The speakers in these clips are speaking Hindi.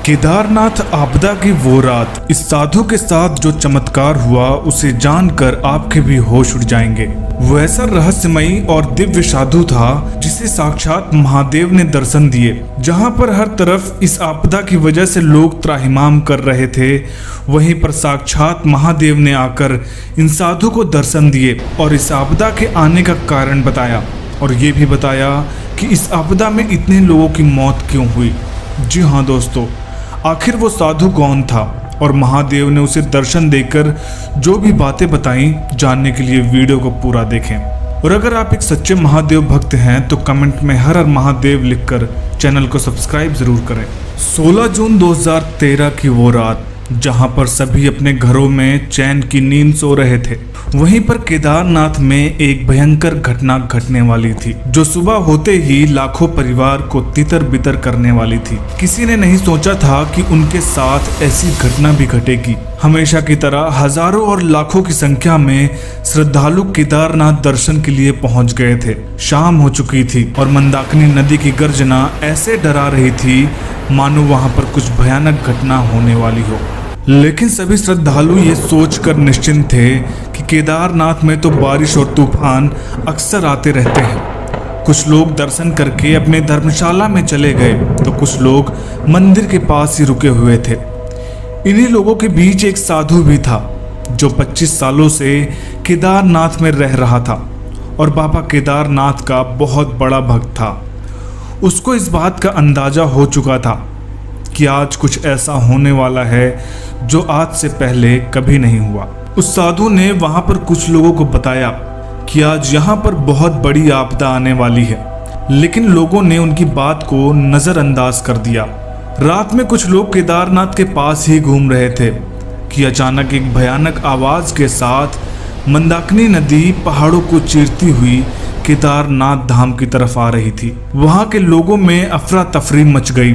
केदारनाथ आपदा की वो रात, इस साधु के साथ जो चमत्कार हुआ उसे जानकर आपके भी होश उड़ जाएंगे। वो ऐसा रहस्यमयी और दिव्य साधु था जिसे साक्षात महादेव ने दर्शन दिए। जहां पर हर तरफ इस आपदा की वजह से लोग त्राहिमाम कर रहे थे, वहीं पर साक्षात महादेव ने आकर इन साधु को दर्शन दिए और इस आपदा के आने का कारण बताया और ये भी बताया कि इस आपदा में इतने लोगों की मौत क्यों हुई। जी हाँ दोस्तों, आखिर वो साधु कौन था और महादेव ने उसे दर्शन देकर जो भी बातें बताई, जानने के लिए वीडियो को पूरा देखें। और अगर आप एक सच्चे महादेव भक्त हैं तो कमेंट में हर हर महादेव लिखकर चैनल को सब्सक्राइब जरूर करें। 16 जून 2013 की वो रात, जहां पर सभी अपने घरों में चैन की नींद सो रहे थे, वहीं पर केदारनाथ में एक भयंकर घटना घटने वाली थी जो सुबह होते ही लाखों परिवार को तितर बितर करने वाली थी। किसी ने नहीं सोचा था कि उनके साथ ऐसी घटना भी घटेगी। हमेशा की तरह हजारों और लाखों की संख्या में श्रद्धालु केदारनाथ दर्शन के लिए पहुंच गए थे। शाम हो चुकी थी और मंदाकिनी नदी की गर्जना ऐसे डरा रही थी मानो वहां पर कुछ भयानक घटना होने वाली हो। लेकिन सभी श्रद्धालु ये सोचकर निश्चिंत थे कि केदारनाथ में तो बारिश और तूफान अक्सर आते रहते हैं। कुछ लोग दर्शन करके अपने धर्मशाला में चले गए तो कुछ लोग मंदिर के पास ही रुके हुए थे। इन्हीं लोगों के बीच एक साधु भी था जो 25 सालों से केदारनाथ में रह रहा था और बाबा केदारनाथ का बहुत बड़ा भक्त था। उसको इस बात का अंदाजा हो चुका था कि आज कुछ ऐसा होने वाला है जो आज से पहले कभी नहीं हुआ। उस साधु ने वहां पर कुछ लोगों को बताया कि आज यहाँ पर बहुत बड़ी आपदा आने वाली है, लेकिन लोगों ने उनकी बात को नजरअंदाज कर दिया। रात में कुछ लोग केदारनाथ के पास ही घूम रहे थे कि अचानक एक भयानक आवाज के साथ मंदाकिनी नदी पहाड़ों को चीरती हुई केदारनाथ धाम की तरफ आ रही थी। वहां के लोगों में अफरा तफरी मच गई,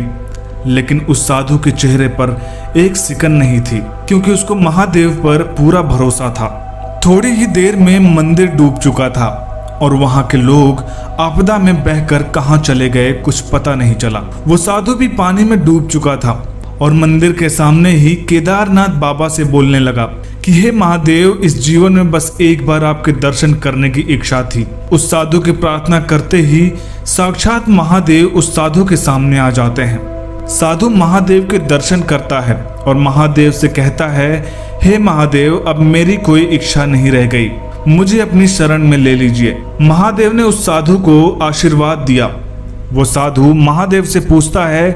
लेकिन उस साधु के चेहरे पर एक सिकन नहीं थी क्योंकि उसको महादेव पर पूरा भरोसा था। थोड़ी ही देर में मंदिर डूब चुका था और वहां के लोग आपदा में बहकर कहां चले गए कुछ पता नहीं चला। वो साधु भी पानी में डूब चुका था और मंदिर के सामने ही केदारनाथ बाबा से बोलने लगा कि हे महादेव, इस जीवन में बस एक बार आपके दर्शन करने की इच्छा थी। उस साधु की प्रार्थना करते ही साक्षात महादेव उस साधु के सामने आ जाते हैं। साधु महादेव के दर्शन करता है और महादेव से कहता है, हे महादेव, अब मेरी कोई इच्छा नहीं रह गई, मुझे अपनी शरण में ले लीजिए। महादेव ने उस साधु को आशीर्वाद दिया। वो साधु महादेव से पूछता है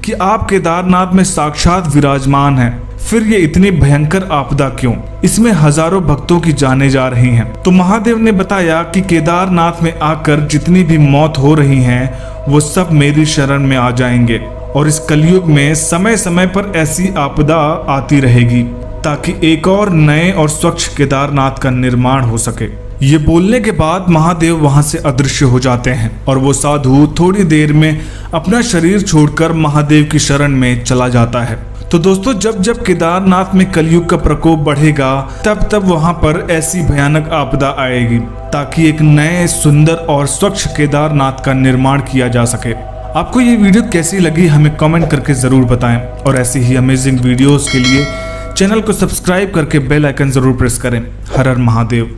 कि आप केदारनाथ में साक्षात विराजमान हैं, फिर ये इतनी भयंकर आपदा क्यों? इसमें हजारों भक्तों की जानें जा रही हैं। तो महादेव ने बताया कि केदारनाथ में आकर जितनी भी मौत हो रही हैं वो सब मेरी शरण में आ जाएंगे और इस कलयुग में समय समय पर ऐसी आपदा आती रहेगी ताकि एक और नए और स्वच्छ केदारनाथ का निर्माण हो सके। ये बोलने के बाद महादेव वहां से अदृश्य हो जाते हैं और वो साधु थोड़ी देर में अपना शरीर छोड़कर महादेव की शरण में चला जाता है। तो दोस्तों, जब जब केदारनाथ में कलयुग का प्रकोप बढ़ेगा तब तब वहां पर ऐसी भयानक आपदा आएगी ताकि एक नए सुंदर और स्वच्छ केदारनाथ का निर्माण किया जा सके। आपको ये वीडियो कैसी लगी हमें कमेंट करके जरूर बताएं और ऐसी ही अमेजिंग वीडियोस के लिए चैनल को सब्सक्राइब करके बेल आइकन जरूर प्रेस करें। हर हर महादेव।